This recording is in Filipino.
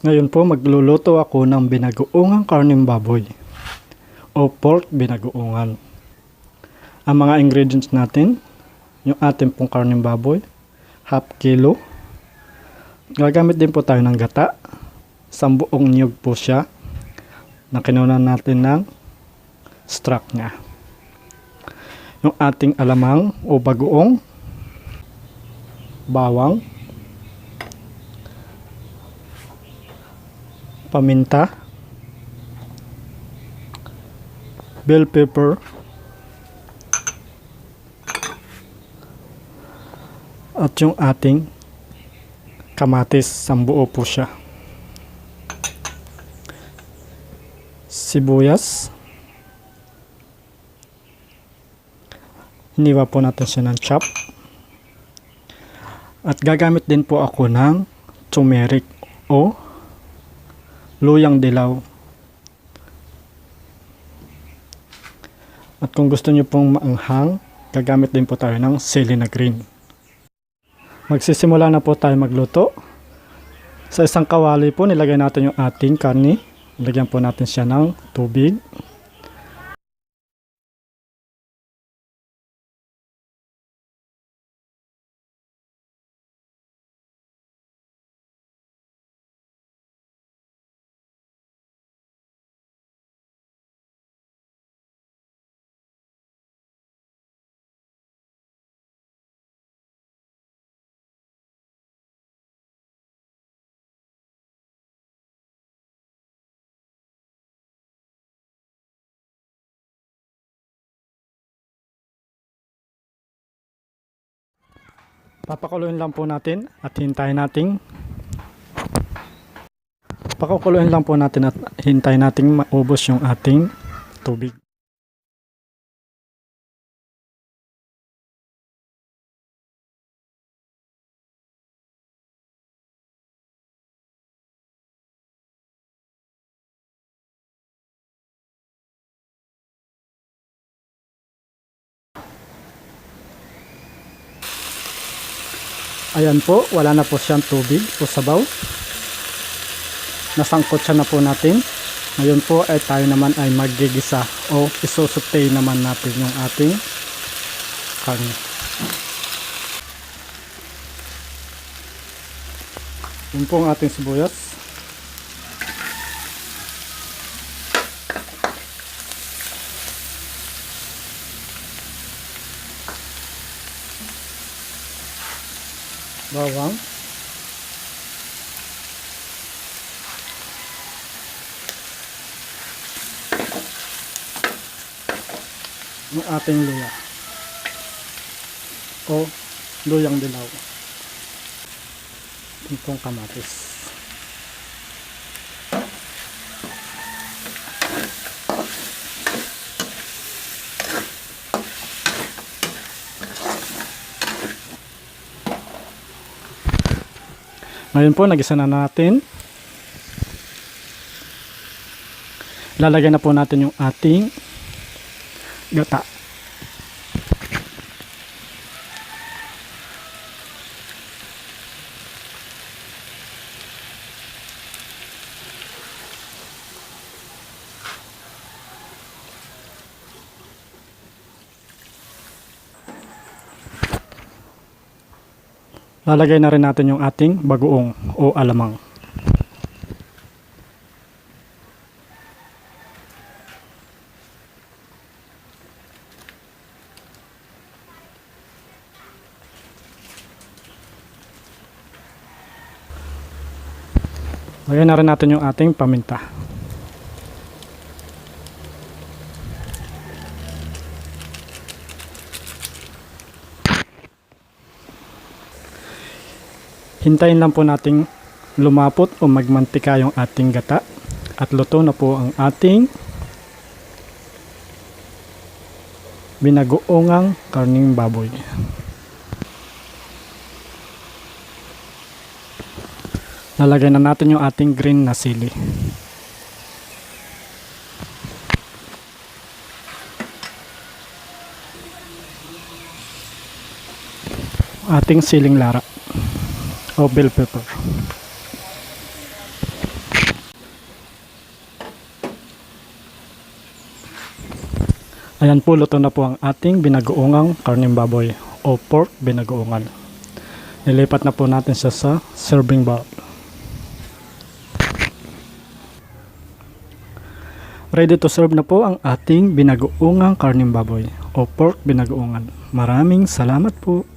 Ngayon po magluluto ako ng binagoongang karneng baboy o pork binagoongan. Ang mga ingredients natin, yung ating pong karneng baboy, half kilo. Gagamit din po tayo ng gata, sambuong niyog po siya, na kinunan natin ng struck niya. Yung ating alamang o bagoong, bawang, paminta, bell pepper, at yung ating kamatis, sambuo po siya. Sibuyas, hiniwa po natin siya ng chop. At gagamit din po ako ng turmeric o luyang dilaw. At kung gusto nyo pong maanghang, gagamit din po tayo ng sili na green. Magsisimula na po tayo magluto. Sa isang kawali po, nilagay natin yung ating karne. Lagyan po natin siya ng tubig. Papakuluin lang po natin at hintayin nating maubos yung ating tubig. Ayan po, wala na po siyang tubig o sabaw. Nasangkot siya na po natin. Ngayon po ay tayo naman ay maggigisa o isusutay naman natin yung ating karne. Yun po ang ating sibuyas. Bawang, yung ating luya o luyang dilaw, itong kamatis. Ngayon po, nagisa na natin. Lalagay na po natin yung ating gata. Lalagay na rin natin yung ating bagoong o alamang. Lagay na rin natin yung ating paminta. Hintayin lang po nating lumapot o magmantika yung ating gata at luto na po ang ating binagoongang karneng baboy. Lalagay na natin yung ating green na sili. Ating siling lara o bell pepper. Ayan po, luto na po ang ating binagoongang karneng baboy o pork binagoongan. Nilipat na po natin siya sa serving bowl. Ready to serve na po ang ating binagoongang karneng baboy o pork binagoongan. Maraming salamat po.